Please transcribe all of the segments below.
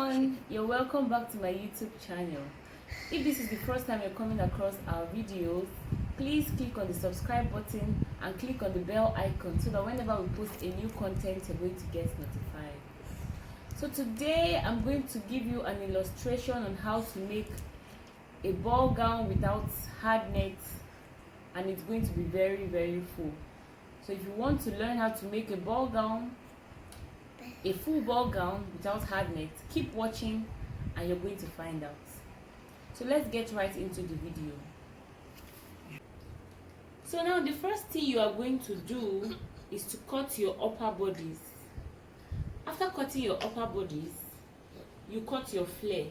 everyone, you're welcome back to my YouTube channel. If this is the first time you're coming across our videos, please click on the subscribe button and click on the bell icon so that whenever we post a new content, you're going to get notified. So today I'm going to give you an illustration on how to make a ball gown without hard net, and it's going to be very full. So if you want to learn how to make a ball gown, a full ball gown without hard net, keep watching and you're going to find out. So let's get right into the video. So now the first thing you are going to do is to cut your upper bodies. After cutting your upper bodies, you cut your flare.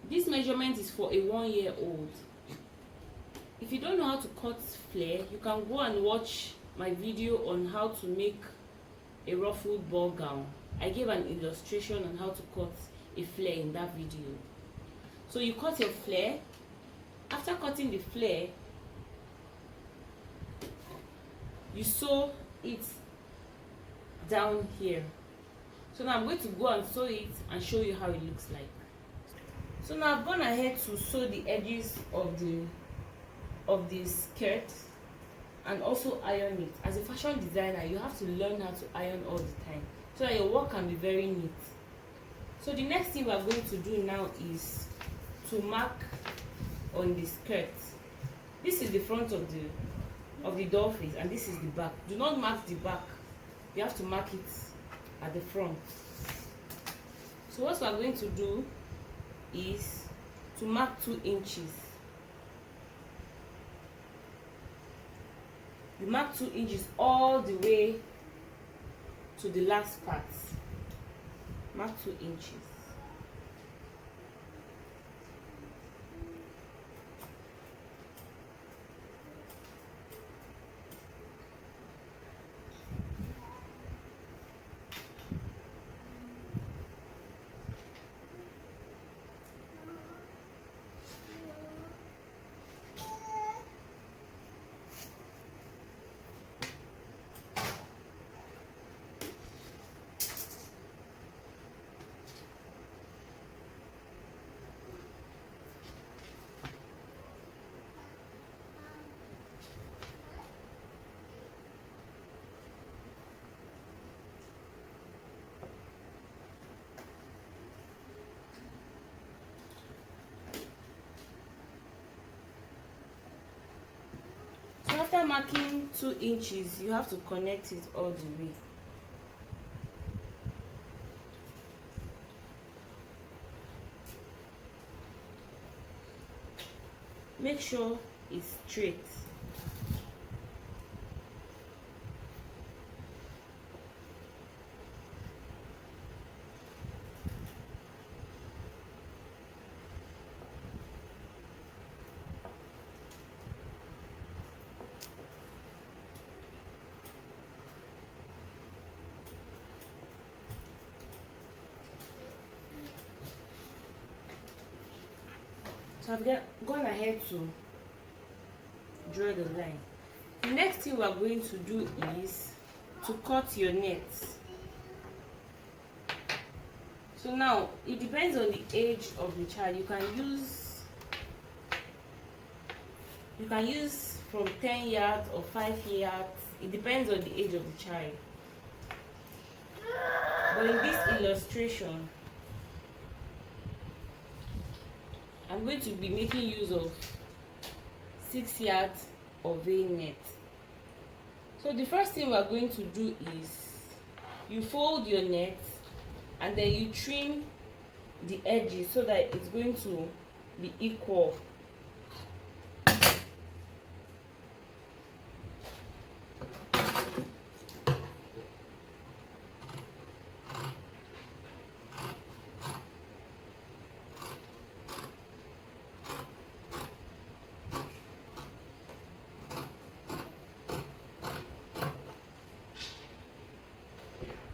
This measurement is for a 1-year-old. If you don't know how to cut flare, you can go and watch my video on how to make a ruffled ball gown. I gave an illustration on how to cut a flare in that video. So you cut your flare. After cutting the flare, you sew it down here. So now I'm going to go and sew it and show you how it looks like. So now I've gone ahead to sew the edges of the skirt and also iron it. As a fashion designer, you have to learn how to iron all the time so that your work can be very neat. So the next thing we are going to do now is to mark on the skirt. This is the front of the doll face and this is the back. Do not mark the back, you have to mark it at the front. So what we are going to do is to mark 2 inches. You mark 2 inches all the way to the last part. Mark 2 inches. After marking 2 inches, you have to connect it all the way. Make sure it's straight. So I've gone ahead to draw the line. The next thing we are going to do is to cut your net. So now it depends on the age of the child. You can use from 10 yards or 5 yards. It depends on the age of the child. But in this illustration, I'm going to be making use of 6 yards of vein net. So the first thing we are going to do is you fold your net and then you trim the edges so that it's going to be equal.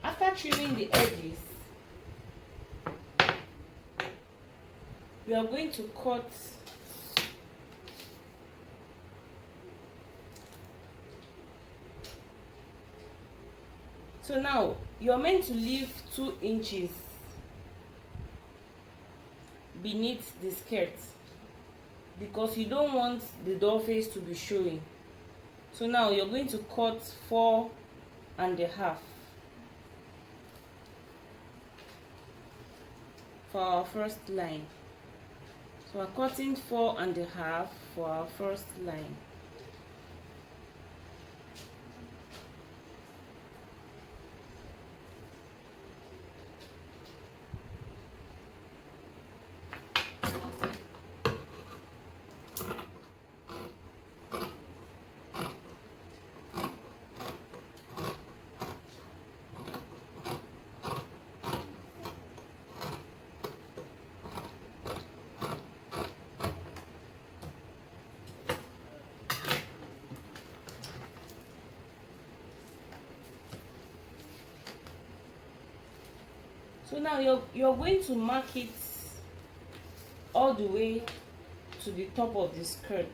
After trimming the edges, we are going to cut So now you're meant to leave 2 inches beneath the skirt because you don't want the doll face to be showing. So now you're going to cut 4.5 for our first line. So we're cutting 4.5 for our first line. So now you're going to mark it all the way to the top of the skirt.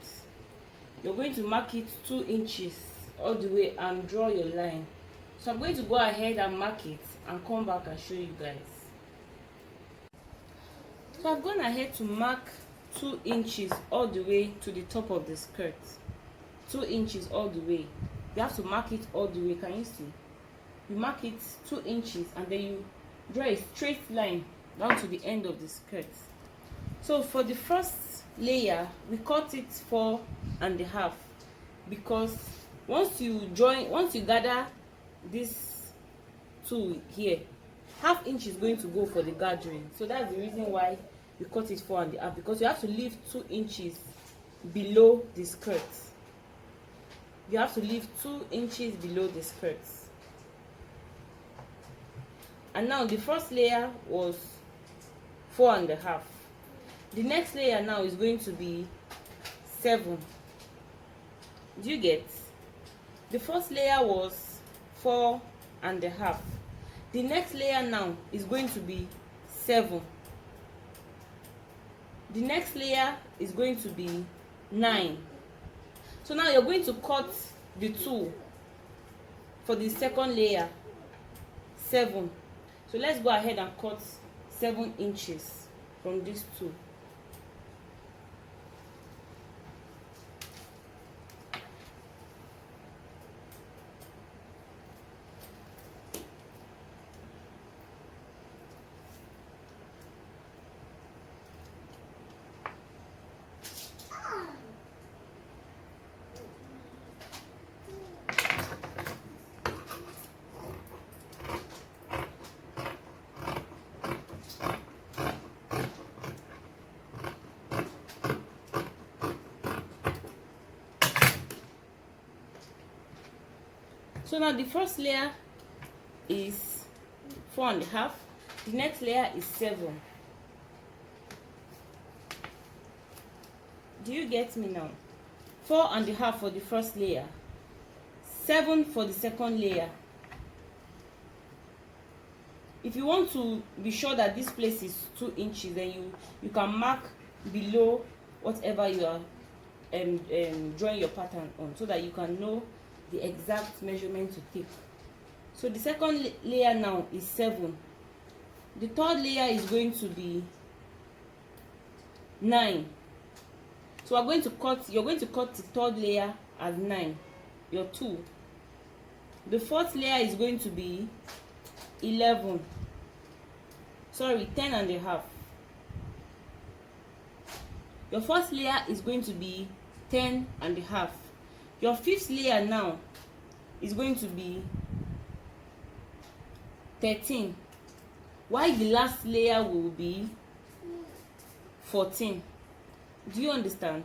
You're going to mark it 2 inches all the way and draw your line. So I'm going to go ahead and mark it and come back and show you guys. So I've gone ahead to mark 2 inches all the way to the top of the skirt. 2 inches all the way. You have to mark it all the way. Can you see? You mark it 2 inches and then you draw a straight line down to the end of the skirt. So for the first layer, we cut it 4.5 because once you gather this two here, 1/2 inch is going to go for the gathering. So that's the reason why we cut it 4.5, because you have to leave 2 inches below the skirt. You have to leave 2 inches below the skirt. And now the first layer was 4.5. The next layer now is going to be 7. Do you get? The first layer was 4.5. The next layer now is going to be 7. The next layer is going to be 9. So now you're going to cut the 2 for the second layer, 7. So let's go ahead and cut 7 inches from these 2. So now the first layer is 4.5. The next layer is 7. Do you get me now? 4.5 for the first layer, 7 for the second layer. If you want to be sure that this place is 2 inches, then you can mark below whatever you are drawing your pattern on, so that you can know the exact measurement to take. So the second layer now is 7. The third layer is going to be 9. So you're going to cut the third layer as 9, your 2. The fourth layer is going to be 11. Sorry, 10.5. Your first layer is going to be 10.5. Your fifth layer now is going to be 13, while the last layer will be 14. Do you understand?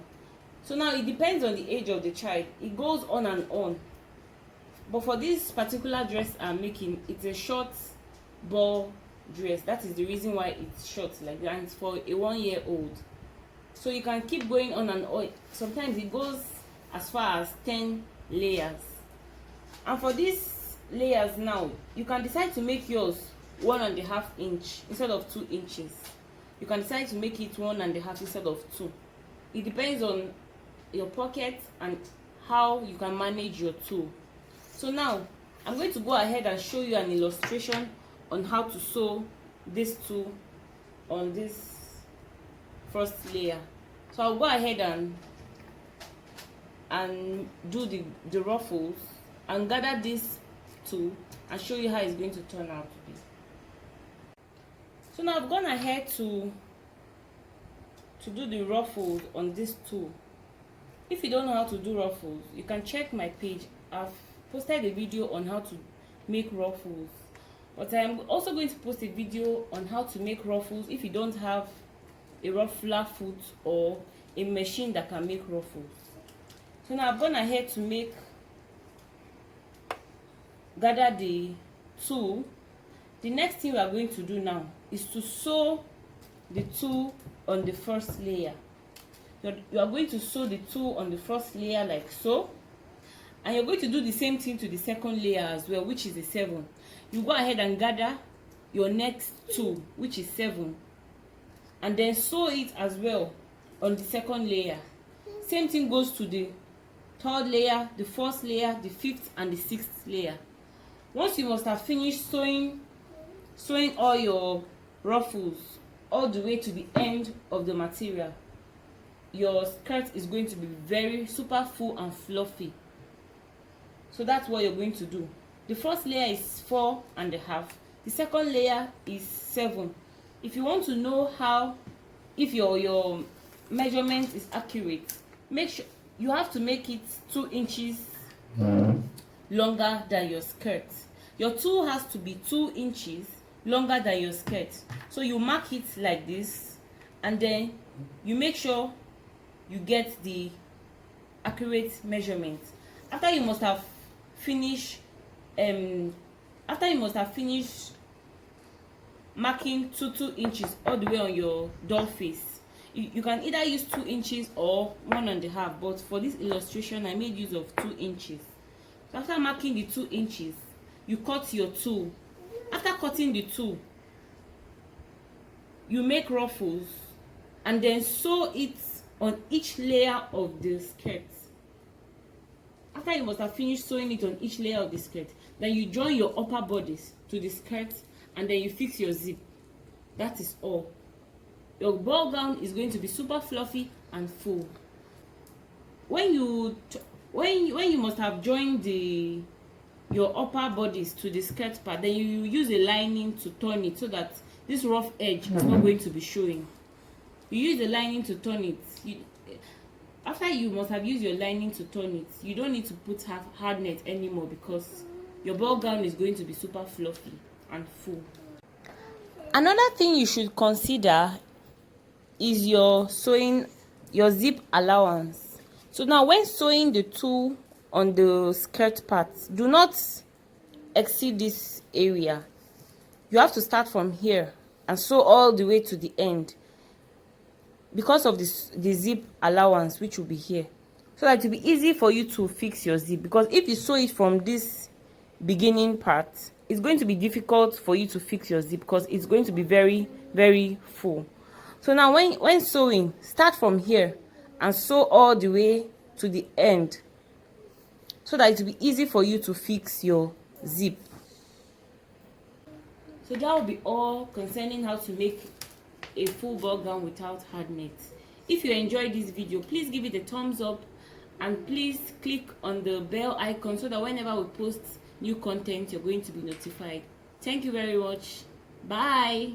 So now it depends on the age of the child. It goes on and on. But for this particular dress I'm making, it's a short ball dress. That is the reason why it's short like that, and it's for a 1-year-old. So you can keep going on and on. Sometimes it goes as far as 10 layers. And for these layers now, you can decide to make yours 1.5 inch instead of 2 inches. You can decide to make it 1.5 instead of 2. It depends on your pocket and how you can manage your tool. So now I'm going to go ahead and show you an illustration on how to sew this tool on this first layer. So I'll go ahead and do the ruffles and gather this two and show you how it's going to turn out to be. So now I've gone ahead to do the ruffles on this two. If you don't know how to do ruffles, you can check my page. I've posted a video on how to make ruffles, but I'm also going to post a video on how to make ruffles if you don't have a ruffler foot or a machine that can make ruffles. So now I've gone ahead to gather the two. The next thing we are going to do now is to sew the two on the first layer. You are going to sew the two on the first layer like so, and you're going to do the same thing to the second layer as well, which is the 7. You go ahead and gather your next two, which is 7, and then sew it as well on the second layer. Same thing goes to the third layer, the fourth layer, the fifth and the sixth layer. Once you must have finished sewing all your ruffles all the way to the end of the material, your skirt is going to be very super full and fluffy. So that's what you're going to do. The first layer is 4.5. The second layer is 7. If you want to know if your measurement is accurate, make sure you have to make it 2 inches longer than your skirt. Your tool has to be 2 inches longer than your skirt. So you mark it like this, and then you make sure you get the accurate measurement. After you must have finished marking 2 inches all the way on your doll face, you can either use 2 inches or 1.5, but for this illustration I made use of 2 inches. So after marking the 2 inches, you cut your tool. After cutting the tool, you make ruffles and then sew it on each layer of the skirt. After you must have finished sewing it on each layer of the skirt, then you join your upper bodice to the skirt and then you fix your zip. That is all. Your ball gown is going to be super fluffy and full. When you must have joined your upper bodice to the skirt part, then you use a lining to turn it so that this rough edge is not going to be showing. You use the lining to turn it. After you must have used your lining to turn it, you don't need to put hard net anymore because your ball gown is going to be super fluffy and full. Another thing you should consider is your zip allowance. So now when sewing the two on the skirt part, do not exceed this area. You have to start from here and sew all the way to the end because of the zip allowance, which will be here, so that it will be easy for you to fix your zip. Because if you sew it from this beginning part, it's going to be difficult for you to fix your zip because it's going to be very, very full. So now when sewing, start from here and sew all the way to the end so that it will be easy for you to fix your zip. So that will be all concerning how to make a full ball gown without hard net. If you enjoyed this video, please give it a thumbs up and please click on the bell icon so that whenever we post new content, you're going to be notified. Thank you very much. Bye.